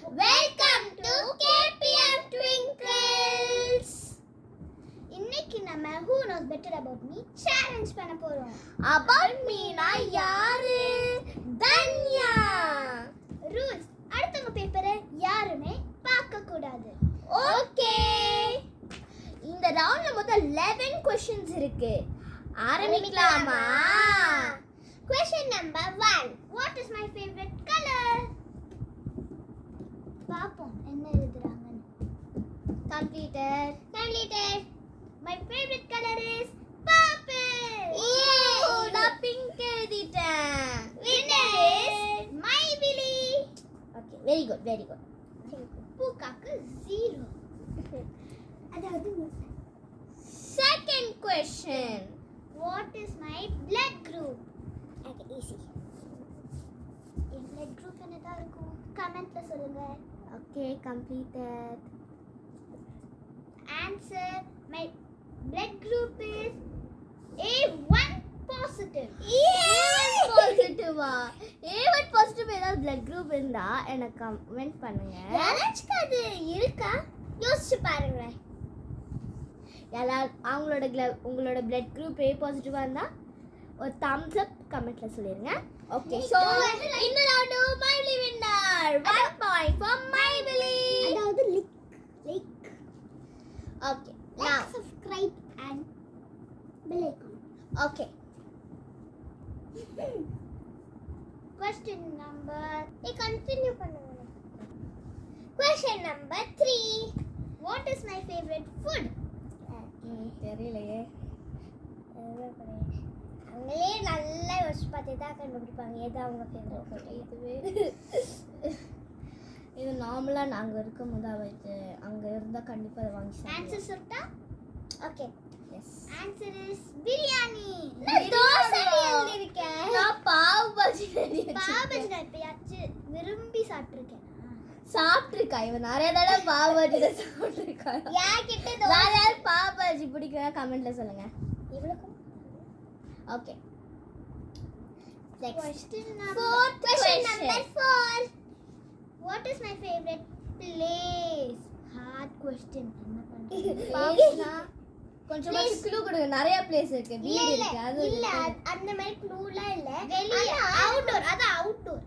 Welcome to KPM Twinkles. இன்னைக்கு நம்ம who knows better about me challenge பண்ண போறோம். about me னா யாரு? தன்யா. ரூல்ஸ், அடுத்தவங்க பேப்பரை யாருமே பார்க்க கூடாது. ஓகே. இந்த ரவுண்ட்ல மொத்தம் 11 क्वेश्चंस இருக்கு. ஆரம்பிக்கலாமா? Question number 1. What is my favorite color? பாப்போம் என்ன எழுதுறாங்கன்னு. Completed. My favorite color is purple. Yay! நான் pink எழுதிட்டேன். Winner is my Billy. Okay, very good. பூக்காக்கு 0. அதாவது Second question. what is my blood group? Okay, easy. N blood group என்னதா இருக்கும்? கமெண்ட்ல சொல்லுங்க. Okay, completed. Answer, my blood group is A1 positive. A1 பாசிட்டிவா? A1 positive ஏதாவது blood group இருந்தா எனக்கு comment பண்ணுங்க. யாராச்சும் அது இருக்கா? யோசிச்சு பாருங்க. உங்களோட blood group A பாசிட்டிவா இருந்தா ஒரு thumbs up கமெண்ட்ல சொல்லிருங்க. Okay, so in the round my winner. 1 point for my Billy. அதாவது like Okay, now subscribe and bell icon. okay. Question number, continue பண்ணுங்க. Question number 3. What is my favorite food? தெரியலையே. அவங்களே நல்லா யோசிச்சு பார்த்து தான் கண்டுபிடிப்பாங்க எது அவங்க ஃபேவரட் ஃபுட். இது நார்மலா நாங்க இருக்கும்போது அவருக்கு அங்க இருந்தா கண்டிப்பா அதை வாங்கி சாப்பிடுவோம். ஆன்சர் சொல்லிட்டா? Okay. Yes. Answer is biryani. நான் தோசை எழுதிருக்கேன். நான் பாவ் பாஜி எழுதிருக்கேன். பாவ் பாஜி நான் எப்பயாச்சும் விரும்பி சாப்பிட்டிருக்கேன். சாப்பிட்டிருக்கா இவன் நிறைய தடவை பாவ் பாஜி தான் சாப்பிட்டிருக்கா. யார்கிட்ட வேற யார் பாவ் பாஜி பிடிக்கும் கமெண்ட்ல சொல்லுங்க. இவளுக்கு okay. Question number 4. 4. What is my favorite place? Hard question. என்ன பண்றது? கொஞ்சம் க்ளூ கொடுங்க. நிறைய பிளேஸ் இருக்கு. வீடு இருக்கு. அது இல்ல அந்த மாதிரி க்ளூலாம் இல்ல. வெளிய அவுட்டோர். அது அவுட்டோர்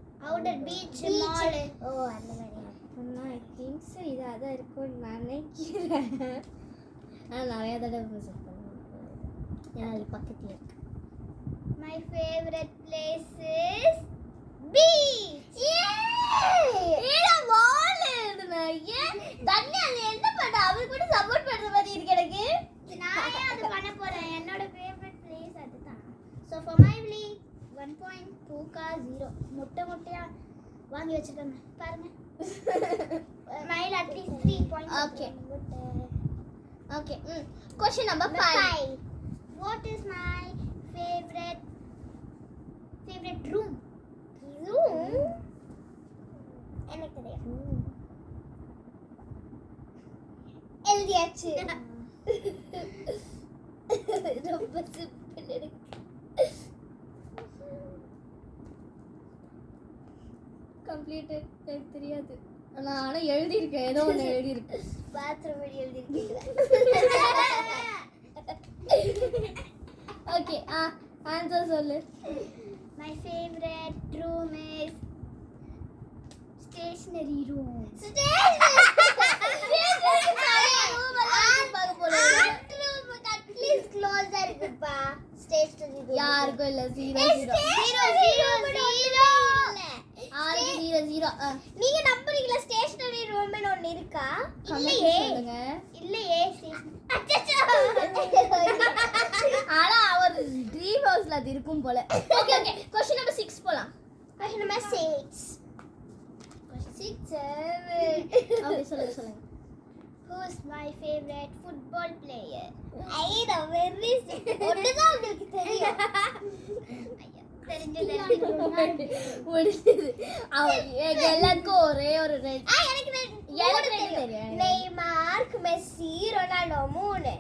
பீச் மால். ஓ அந்த மாதிரி. ஐ திங்க் சோ இது அதான் இருக்கும்னு நினைக்கிறேன். நான் நிறைய தடவை விசிட் பண்ணுவேன். எனக்கு பக்கத்துல இருக்கு. My favorite place is beach. ஏடா வால் எழுதுன. ஏன் தண்ணி அது என்ன பண்ண? அவருக்கு கூட சப்போர்ட் பண்ற மாதிரி இருக்கு எனக்கு. நான் அது பண்ண போறேன். என்னோட favorite place அதுதான். So for my Billy 1 point, பூக்கா 0. முட்டையா வாங்கி வச்சிருக்காங்க பாருங்க. Mine at least 3 points. Okay. Okay. Question number 5. What is my favorite room? எனக்கு தெரியும். எழுதியாச்சு. ரொம்ப சிம்பிள் இருக்கு. கம்ப்ளீட்டட் எனக்கு தெரியாது. ஆனா எழுதி இருக்கேன். ஏதோ ஒன்னு எழுதி இருக்கு. பாத்ரூம் எழுதிருக்கீங்களா? ஓகே. ஆன்சர் சொல்லு. My favorite room is stationery room. யாருக்கும் இல்ல. 0 நீங்க நம்புறீங்களா? ஸ்டேஷனரி ரூம்னு ஒன்னு இருக்கா? இல்லையே. ஆனா அவர் ட்ரீம் ஹவுஸ்ல அது இருக்கும் போல. ஓகே. क्वेश्चन நம்பர் 6 போலாம். Question number 6. ஓகே சொல்லுங்க. Who's my favorite football player? ஐயோ வெரி ஒண்ணுதான் உங்களுக்கு தெரியும். தெரிஞ்சது. முடிஞ்சது. எல்லாருக்கும் ஒரே ஒரு ரெட். எனக்கு தெரியும். Neymar, Messi, Ronaldo 3.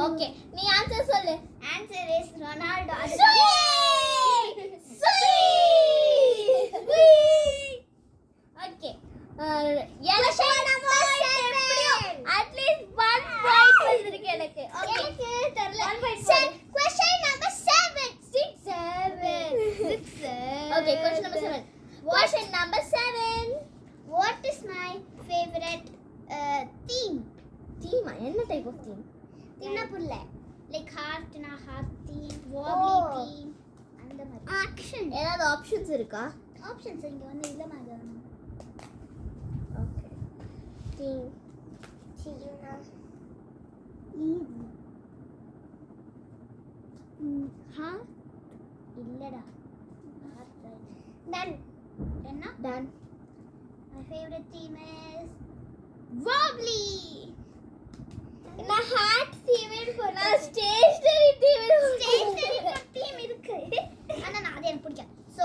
ஓகே நீ ஆன்சர் சொல்லு. Answer is Ronaldo. Okay at least 1 point வந்திருக்கு எனக்கு. எனக்கு தெரியல. Question number 7. 6 Okay, question number 7. Question number 7. What is my favorite theme? Theme? என்ன type of theme? Theme புல்ல. Like heart theme, wobbly theme. அந்த மாதிரி. Action. ஏதாவது ஆப்ஷன்ஸ் இருக்கா? ஆப்ஷன்ஸ் இங்க வந்து இல்ல மாதிரி. Okay. Theme. Heart இல்லடா. Done. என்ன? Done. My favorite theme is wobbly. நான் ஹார்ட் தீம் நான் ஸ்டேஷனரி தீம் theme இருக்கு. ஆனா நான் அது எனக்கு பிடிக்கும். So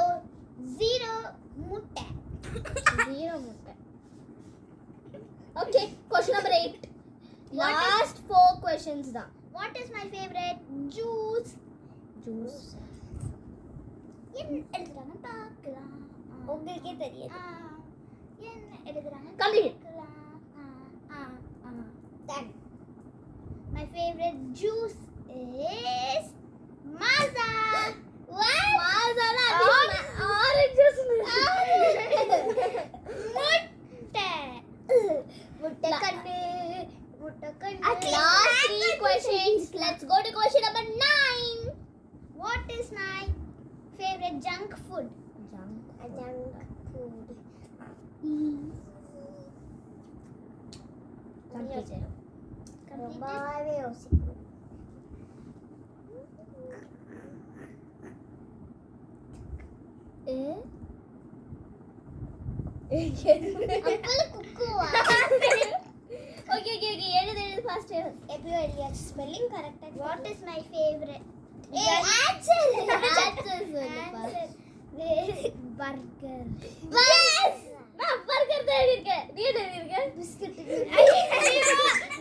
0 முட்டை. 0 முட்டை. Okay, question number 8. Last 4 questions தான். What is my favorite juice? Juice. என்ன எழுதுறாங்க பார்க்கலாம். உங்களுக்கே தெரியும். என்ன எழுதுறாங்க Complete. Done. My favorite juice is Maaza. What? Maaza la orange juice. முட்டை கண்ணு. Last 3 questions. Let's go to question number 9. What is my favorite junk food? Junk food. Completed. ரொம்பவே யோசிக்கணும். அப்பல குக்குவா. Okay, எழுது fast. எப்படியோ இல்லையா ஸ்பெல்லிங் கரெக்ட்டா. What is my favorite? Answer சொல்லுப்பா. Burger. Yes. நான் burger தான் இருக்கேன். நீ என்ன இருக்க? பிஸ்கட்.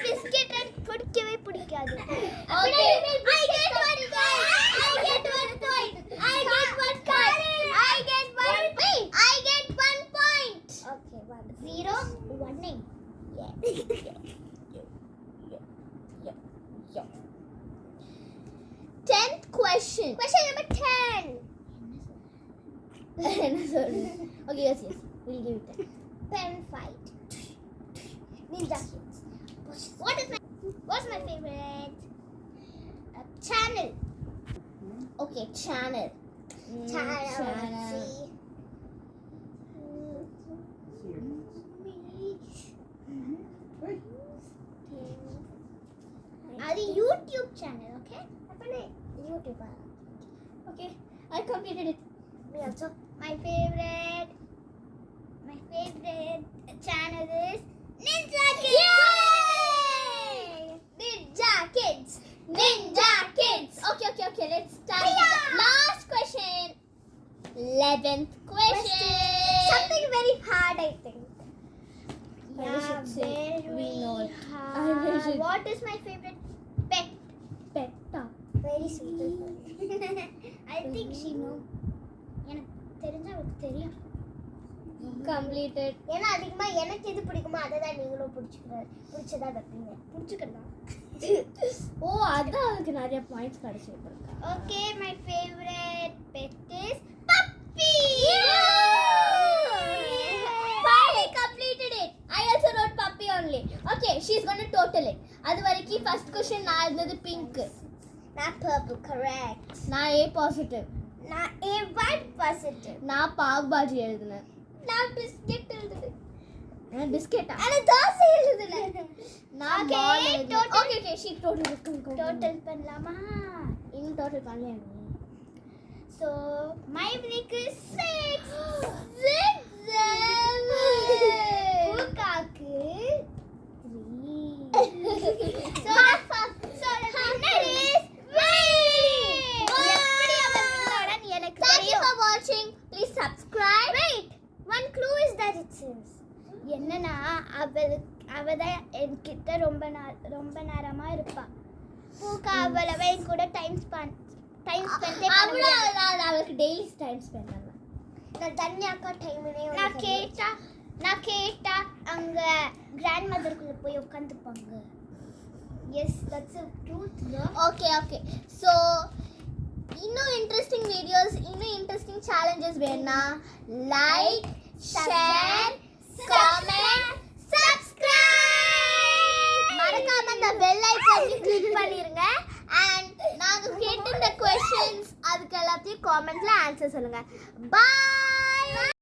பிஸ்கட் பிடிக்கவே பிடிக்காது. Okay. I get 1 point. I get 1 point. I get 1 point. I get 1 point. I get 1 point. Okay, 1. 0 1 name. Yeah. 10th question. Question number 10. என்ன சொல்லு? Okay, yes. We'll give it 10. Pen fight. Ninja kids. What's my favorite channel? Okay, channel. See. அது YouTube channel, okay? அப்பனே YouTube. Okay, I completed it. Me also. My favorite channel is Ninja Kids. Yay! Ninja Kids. Ninja Kids. Okay. Let's start. Last question. 11th question. Something very hard, I think. I wish Yeah, it's safe. very We know it. hard. I wish it- What is my favorite pet? Petta. Very sweet. I think she know. எனக்கு தெரிஞ்சா அவளுக்கு தெரியும். Completed. ஏன்னா அதிகமா எனக்கு எது பிடிக்குமோ அதை தான் நீங்களும் பிடிச்சதா வைப்பீங்க. பிடிச்சிக்கலாம். ஓ அதான் அதுக்கு நிறைய பாயிண்ட்ஸ் கிடைச்சிருக்கு. Okay, my favorite pet is puppy. Finally completed it. I also wrote puppy only. Okay, she's going to total it. அது வரைக்கும் first question நான் இருந்தது pink. Not purple, correct. நான் A positive. Not a one positive. நான் பாவ் பாஜி எழுதுனேன். Not biscuit எழுதுது. நான் பிஸ்கெட்டா? அட தோசை எழுதுல. நான் Okay, ball எழுதுனேன். total. Okay, she total Total பண்ணலாமா? இன்னும் total பண்ணலையா நீ? So, my week is 6. பூக்காக்கு 3. So, the winner is Thank you for watching. Please subscribe. Wait, one clue is that it seems. என்னன்னா அவதான் என்கிட்ட ரொம்ப நேரமா இருப்பா. பூக்கா அவளவே கூட டைம் ஸ்பெண்ட் அவளுக்கு டெய்லி டைம் ஸ்பெண்ட் பண்ணலாம். நான் தன்யாக்கா டைம்னே நான் கேட்டா நான் கேட்டா அங்க கிராண்ட் மதருக்குள்ள போய் உட்காந்துப்பாங்க. Yes, that's a truth. Okay okay. So இன்னும் இன்ட்ரெஸ்டிங் வீடியோஸ், இன்னும் இன்ட்ரெஸ்டிங் சேலஞ்சஸ் வேணும்னா லைக், ஷேர், கமெண்ட், சப்ஸ்கிரைப். மறக்காம அந்த பெல் ஐகானை கிளிக் பண்ணிருங்க. அண்ட் நாங்க கேட்டிருந்த क्वेश्चंस அதுக்கு எல்லாத்தையும் கமெண்ட்ல ஆன்சர் சொல்லுங்க. பை.